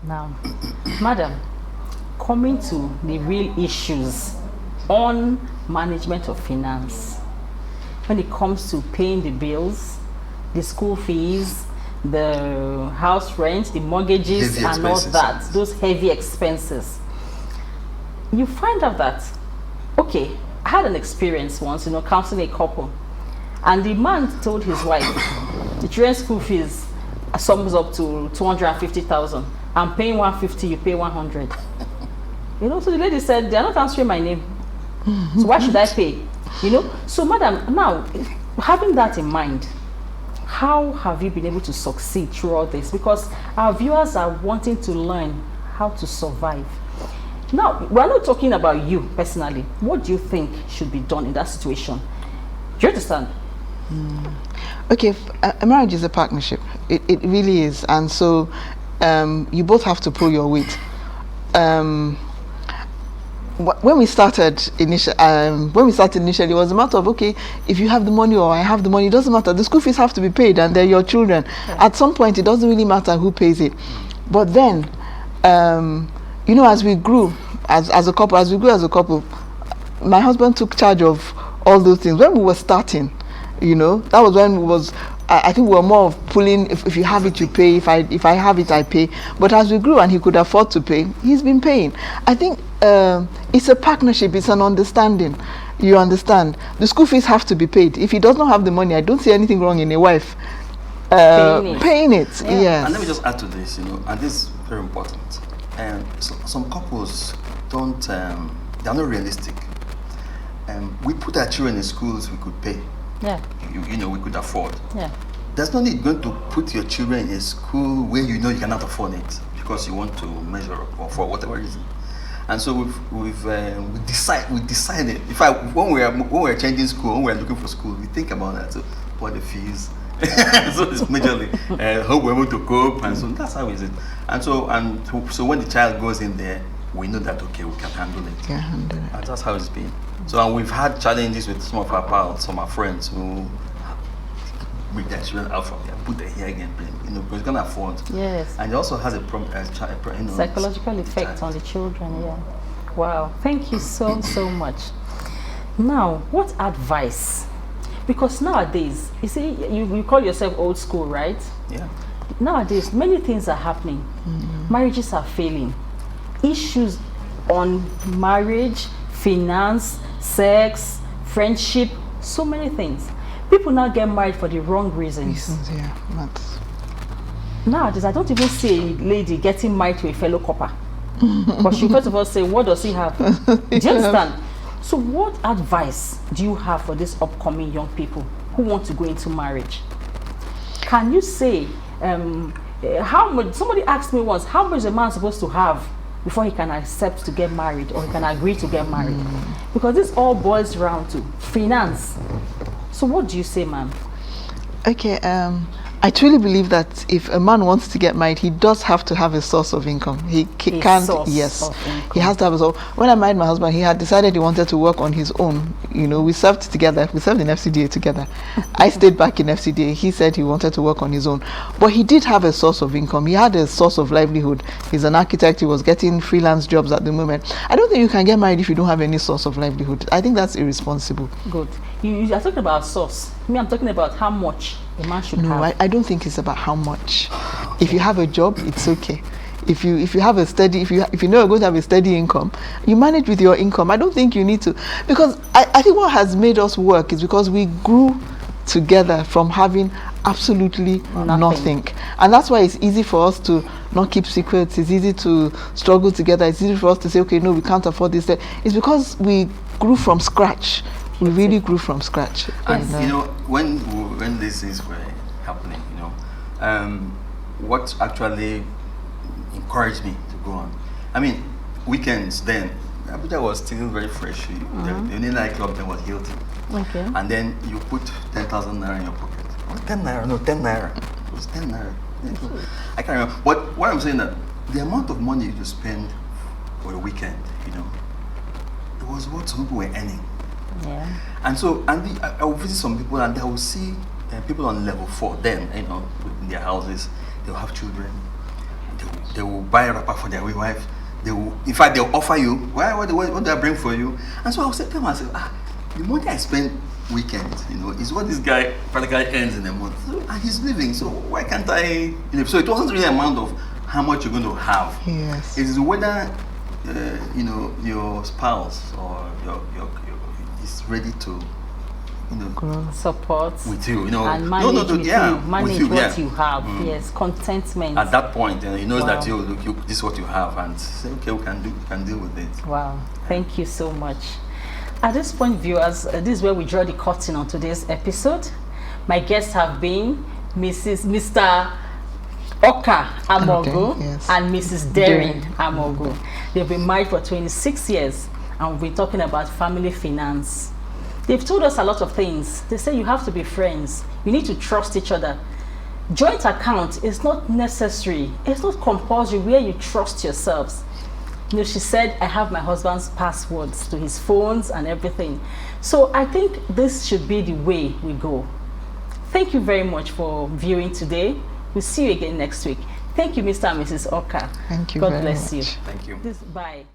Now, madam, coming to the real issues on management of finance, when it comes to paying the bills, the school fees, the house rent, the mortgages, and all that, those heavy expenses, you find out that, okay, I had an experience once, counseling a couple, and the man told his wife, the children's school fees sums up to 250,000. I'm paying 150, you pay 100. So the lady said, they are not answering my name. So why should I pay? So madam, now, having that in mind, how have you been able to succeed through all this? Because our viewers are wanting to learn how to survive. Now, we're not talking about you personally. What do you think should be done in that situation? Do you understand? Okay, a marriage is a partnership. It really is. And so you both have to pull your weight. When we started initially, it was a matter of, okay, if you have the money or I have the money, it doesn't matter. The school fees have to be paid and they're your children. Yeah. At some point, it doesn't really matter who pays it. But then, as we grew as a couple, my husband took charge of all those things. When we were starting, that was when I think we were more of pulling, if you have it, you pay. If I have it, I pay. But as we grew and he could afford to pay, he's been paying. I think it's a partnership. It's an understanding. You understand? The school fees have to be paid. If he does not have the money, I don't see anything wrong in a wife paying it. Yeah. Yes. And let me just add to this, and this is very important. Some couples don't, they're not realistic. We put our children in schools we could pay. Yeah. We could afford. Yeah. There's no need going to put your children in a school where you cannot afford it because you want to measure up or for whatever reason. And so we decided. In fact, when we're changing school, when we're looking for school, we think about that. So what the fees? So it's majorly how we're able to cope, and so that's how is it. And so when the child goes in there, we know that okay, we can handle it. And that's how it's been. So and we've had challenges with some of our pals, some of our friends who bring their children out from there, put their hair again, because you can afford. Yes. And it also has a psychological effect on the children. Yeah. Wow. Thank you so much. Now, what advice? Because nowadays, you see, you call yourself old school, right? Yeah. Nowadays, many things are happening. Marriages are failing. Issues on marriage, finance, sex, friendship, so many things. People now get married for the wrong reasons. Yeah, nowadays, I don't even see a lady getting married to a fellow copper. But she first of all say, what does he have? Do you understand? So what advice do you have for these upcoming young people who want to go into marriage? Can you say, how much, somebody asked me once, how much is a man supposed to have before he can accept to get married or he can agree to get married? Because this all boils down to finance. So what do you say, ma'am? Okay, I truly believe that if a man wants to get married, he does have to have a source of income. He can't, yes, he has to have a source. When I married my husband, he had decided he wanted to work on his own. We served together. We served in FCDA together. I stayed back in FCDA. He said he wanted to work on his own. But he did have a source of income. He had a source of livelihood. He's an architect. He was getting freelance jobs at the moment. I don't think you can get married if you don't have any source of livelihood. I think that's irresponsible. Good. You are talking about source. Me, I'm talking about how much a man should have. No, I don't think it's about how much. If you have a job, it's okay. If you have a steady, if you know you're going to have a steady income, you manage with your income. I don't think you need to, because I think what has made us work is because we grew together from having absolutely nothing. And that's why it's easy for us to not keep secrets. It's easy to struggle together. It's easy for us to say, okay, no, we can't afford this. It's because we grew from scratch. We really grew from scratch. And when these things were happening, what actually encouraged me to go on. I mean, weekends then, Abuja was still very fresh. The only nightclub then was Hilton. Okay. And then you put 10,000 naira in your pocket. Oh, 10 naira, no, 10 naira. It was 10 naira. I can't remember. But what I'm saying that the amount of money you spend for a weekend, it was what some people were earning. Yeah. And so, I will visit some people and I will see people on level 4 then, in their houses, they'll have children. they will buy a wrapper for their wife. They will, in fact, they'll offer you, what do I bring for you? And so I was saying to myself, the money I spend weekend, is what this guy practically earns in a month. So, and he's living, so why can't I? So it wasn't really an amount of how much you're going to have. Yes. It is whether your spouse or your is ready to support with you, and manage with you, manage with you, what you have. Yes, contentment. At that point, he knows Wow. that this is what you have, and say, okay, we can deal with it. Wow, thank you so much. At this point, viewers, this is where we draw the curtain on today's episode. My guests have been Mr. Oka Amogu yes. and Mrs. Daring Amogu. They've been married for 26 years, and we've been talking about family finance. They've told us a lot of things. They say you have to be friends. You need to trust each other. Joint account is not necessary. It's not compulsory where you trust yourselves. She said, I have my husband's passwords to his phones and everything. So I think this should be the way we go. Thank you very much for viewing today. We'll see you again next week. Thank you, Mr. and Mrs. Oka. Thank you God very bless much. you. Thank you. Bye.